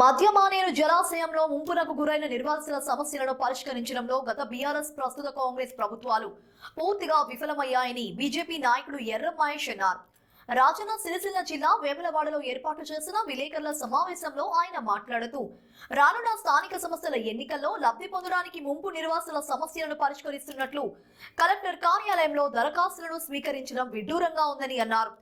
మధ్యమానేరు జలాశయంలో ముంపునకు గురైన నిర్వాసితుల సమస్యలను పరిష్కరించడంలో గత బీఆర్ఎస్ ప్రస్తుత కాంగ్రెస్ ప్రభుత్వాలు పూర్తిగా విఫలమయ్యాయని బీజేపీ నాయకుడు ఎర్ర మహేష్ అన్నారు. రాజన్న సిరిసిల్ల జిల్లా వేములవాడలో ఏర్పాటు చేసిన విలేకరుల సమావేశంలో ఆయన మాట్లాడుతూ రానున్న స్థానిక సంస్థల ఎన్నికల్లో లబ్ధి పొందడానికి ముంపు నిర్వాసుల సమస్యలను పరిష్కరిస్తున్నట్లు కలెక్టర్ కార్యాలయంలో దరఖాస్తులను స్వీకరించడం విడ్డూరంగా ఉందని అన్నారు.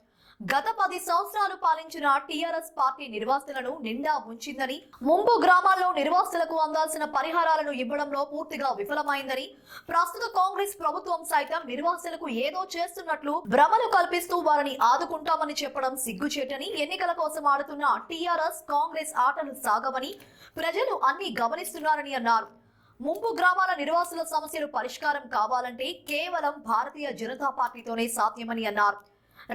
గత 10 సంవత్సరాలు పాలించిన టీఆర్ఎస్ పార్టీ నిర్వాసితులను నిండా ముంచిందని, ముంపు గ్రామాల్లో నిర్వాసితులకు అందాల్సిన పరిహారాలను ఇవ్వడంలో పూర్తిగా విఫలమైందని, ప్రస్తుత కాంగ్రెస్ ప్రభుత్వం సైతం నిర్వాసితులకు ఏదో చేస్తున్నట్లు భ్రమలు కల్పిస్తూ వారిని ఆదుకుంటామని చెప్పడం సిగ్గుచేటని, ఎన్నికల కోసం ఆడుతున్న టీఆర్ఎస్ కాంగ్రెస్ ఆటలు సాగవని ప్రజలు అన్ని గమనిస్తున్నారని అన్నారు. ముంపు గ్రామాల నిర్వాసుల సమస్యలు పరిష్కారం కావాలంటే కేవలం భారతీయ జనతా పార్టీతోనే సాధ్యమని అన్నారు.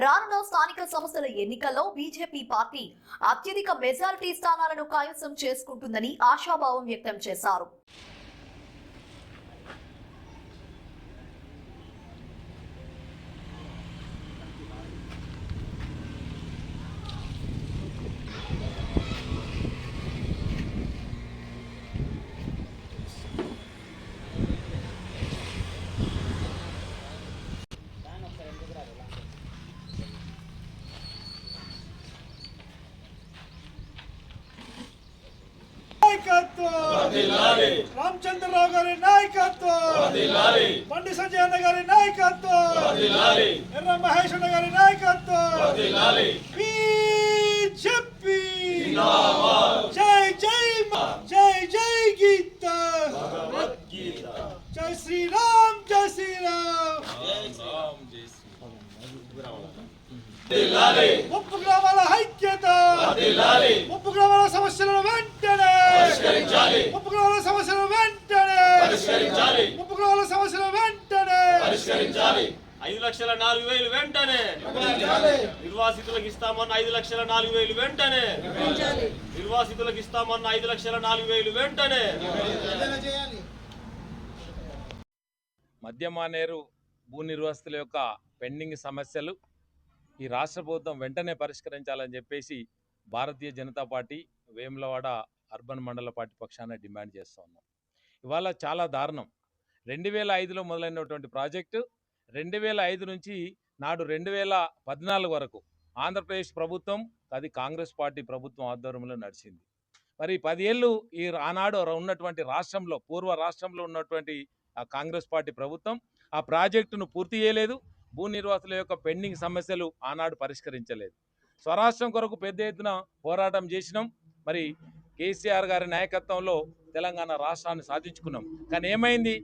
రానున్న స్థానిక సంస్థల ఎన్నికల్లో బీజేపీ పార్టీ అత్యధిక మెజారిటీ స్థానాలను కైవసం చేసుకుంటుందని ఆశాభావం వ్యక్తం చేశారు. రామచంద్రరావు గారి నాయకత్వం, బండి సంజయ్ అన్న గారి నాయకత్వం, ఎర్ర మహేష్ అన్న గారి నాయకత్వం, బీజేపీ జై జై జై జై గీత, జై శ్రీరామ్ జై శ్రీరామ్. ముప్పు గ్రామాల ఐక్యత, ముప్పు గ్రామాల సమస్యలను వెంటనే, ముప్పు గ్రామాల సమస్యలను వెంటనే, ముప్పు గ్రామాల సమస్యలను వెంటనే 5,04,000 వెంటనే నిర్వాసితులకు ఇస్తామన్న 5,04,000 వెంటనే, నిర్వాసితులకు ఇస్తామన్న 5,04,000 వెంటనే. మధ్యమానేరు భూ నిర్వాసితుల యొక్క పెండింగ్ సమస్యలు ఈ రాష్ట్ర ప్రభుత్వం వెంటనే పరిష్కరించాలని చెప్పేసి భారతీయ జనతా పార్టీ వేములవాడ అర్బన్ మండల పార్టీ పక్షాన డిమాండ్ చేస్తూ ఉన్నాం. ఇవాళ చాలా దారుణం. 2005లో మొదలైనటువంటి ప్రాజెక్టు 2005 నుంచి నాడు 2014 వరకు ఆంధ్రప్రదేశ్ ప్రభుత్వం, అది కాంగ్రెస్ పార్టీ ప్రభుత్వం ఆధ్వర్యంలో నడిచింది. మరి 10 ఏళ్ళు ఈ ఆనాడు ఉన్నటువంటి రాష్ట్రంలో, పూర్వ రాష్ట్రంలో ఉన్నటువంటి ఆ కాంగ్రెస్ పార్టీ ప్రభుత్వం ఆ ప్రాజెక్టును పూర్తి చేయలేదు. భూ నిర్వాసుల యొక్క పెండింగ్ సమస్యలు ఆనాడు పరిష్కరించలేదు. స్వరాష్ట్రం కొరకు పెద్ద ఎత్తున పోరాటం చేసినాం. మరి కేసీఆర్ గారి నాయకత్వంలో తెలంగాణ రాష్ట్రాన్ని సాధించుకున్నాం. కానీ ఏమైంది?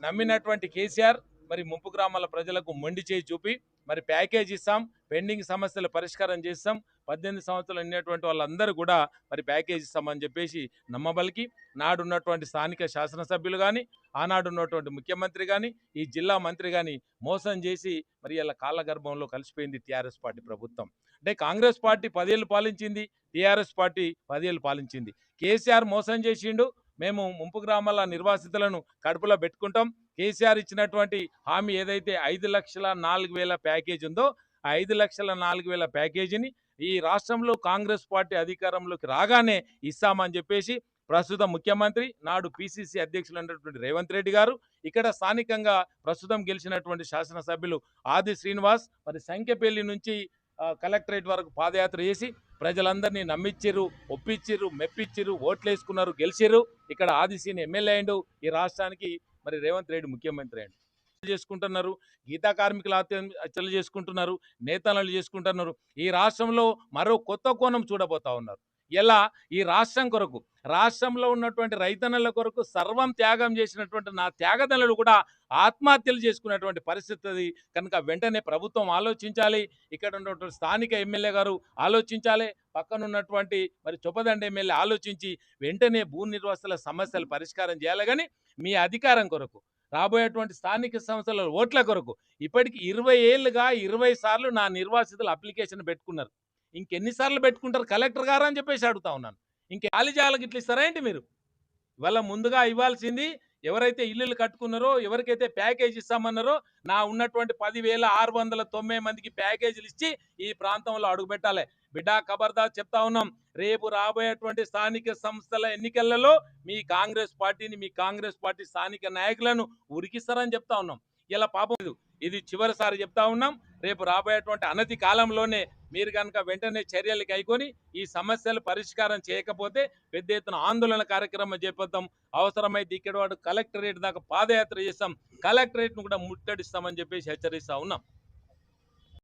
నమ్మినటువంటి కేసీఆర్ మరి ముంపు గ్రామాల ప్రజలకు మొండి చేయి చూపి మరి ప్యాకేజ్ ఇస్తాం, పెండింగ్ సమస్యలు పరిష్కారం చేస్తాం, 18 సంవత్సరాలు ఉన్నటువంటి వాళ్ళందరూ కూడా మరి ప్యాకేజ్ ఇస్తామని చెప్పేసి నమ్మబలికి నాడున్నటువంటి స్థానిక శాసనసభ్యులు కానీ, ఆనాడు ఉన్నటువంటి ముఖ్యమంత్రి కానీ, ఈ జిల్లా మంత్రి కానీ మోసం చేసి మరి ఇలా కాళ్ళ గర్భంలో కలిసిపోయింది టీఆర్ఎస్ పార్టీ ప్రభుత్వం. అంటే కాంగ్రెస్ పార్టీ 10 ఏళ్ళు పాలించింది, టీఆర్ఎస్ పార్టీ 10 ఏళ్ళు పాలించింది. కేసీఆర్ మోసం చేసిండు. మేము ముంపు గ్రామాల నిర్వాసితులను కడుపులో పెట్టుకుంటాం. కేసీఆర్ ఇచ్చినటువంటి హామీ ఏదైతే 5,04,000 ప్యాకేజ్ ఉందో ఆ 5,04,000 ప్యాకేజీని ఈ రాష్ట్రంలో కాంగ్రెస్ పార్టీ అధికారంలోకి రాగానే ఇస్తామని చెప్పేసి ప్రస్తుత ముఖ్యమంత్రి, నాడు పిసిసి అధ్యక్షులు అయినటువంటి రేవంత్ రెడ్డి గారు, ఇక్కడ స్థానికంగా ప్రస్తుతం గెలిచినటువంటి శాసనసభ్యులు ఆది శ్రీనివాస్ మరి సంఖ్యపల్లి నుంచి కలెక్టరేట్ వరకు పాదయాత్ర చేసి ప్రజలందరినీ నమ్మిచ్చిర్రు, ఒప్పించిర్రు, మెప్పించిర్రు, ఓట్లు వేసుకున్నారు, గెలిచిర్రు. ఇక్కడ ఆదిశీని ఎమ్మెల్యే అయిండు. ఈ రాష్ట్రానికి మరి రేవంత్ రెడ్డి ముఖ్యమంత్రి అయిండు. చేసుకుంటున్నారు, గీతా కార్మికుల హత్యలు చేసుకుంటున్నారు, నేతలు చేసుకుంటున్నారు. ఈ రాష్ట్రంలో మరో కొత్త కోణం చూడబోతా ఉన్నారు. ఎలా ఈ రాష్ట్రం కొరకు, రాష్ట్రంలో ఉన్నటువంటి రైతన్నల కొరకు సర్వం త్యాగం చేసినటువంటి నా త్యాగదనులు కూడా ఆత్మహత్యలు చేసుకున్నటువంటి పరిస్థితి కనుక వెంటనే ప్రభుత్వం ఆలోచించాలి. ఇక్కడ ఉన్నటువంటి స్థానిక ఎమ్మెల్యే గారు ఆలోచించాలి, పక్కనున్నటువంటి మరి చొప్పదండి ఎమ్మెల్యే ఆలోచించి వెంటనే భూ నిర్వాసుల సమస్యలు పరిష్కారం చేయాలి. కానీ మీ అధికారం కొరకు, రాబోయేటువంటి స్థానిక సంస్థల ఓట్ల కొరకు ఇప్పటికి 20 ఏళ్ళుగా 20 సార్లు నా నిర్వాసితులు అప్లికేషన్ పెట్టుకున్నారు. ఇంకెన్నిసార్లు పెట్టుకుంటారు కలెక్టర్ గారు అని చెప్పేసి అడుగుతా ఉన్నాను. ఇంకే ఖాళీ జాగాలకు ఇట్లా ఇస్తారా ఏంటి మీరు? ఇవాళ ముందుగా ఇవ్వాల్సింది ఎవరైతే ఇల్లులు కట్టుకున్నారో, ఎవరికైతే ప్యాకేజ్ ఇస్తామన్నారో నా ఉన్నటువంటి 10,690 మందికి ప్యాకేజీలు ఇచ్చి ఈ ప్రాంతంలో అడుగుపెట్టాలి. బిడ్డా ఖబర్దార్ చెప్తా ఉన్నాం, రేపు రాబోయేటువంటి స్థానిక సంస్థల ఎన్నికలలో మీ కాంగ్రెస్ పార్టీ స్థానిక నాయకులను ఉరికిస్తారని చెప్తా ఉన్నాం. ఇలా పాపం ఇది చివరిసారి చెప్తా ఉన్నాం. రేపు రాబోయేటువంటి అనతి కాలంలోనే మీరు కనుక వెంటనే చర్యలు కైకొని ఈ సమస్యలు పరిష్కారం చేయకపోతే పెద్ద ఎత్తున ఆందోళన కార్యక్రమం చేపడతాం. అవసరమైతే ఇక్కడ కలెక్టరేట్ దాకా పాదయాత్ర చేస్తాం, కలెక్టరేట్ను కూడా ముట్టడిస్తామని చెప్పేసి హెచ్చరిస్తా ఉన్నాం.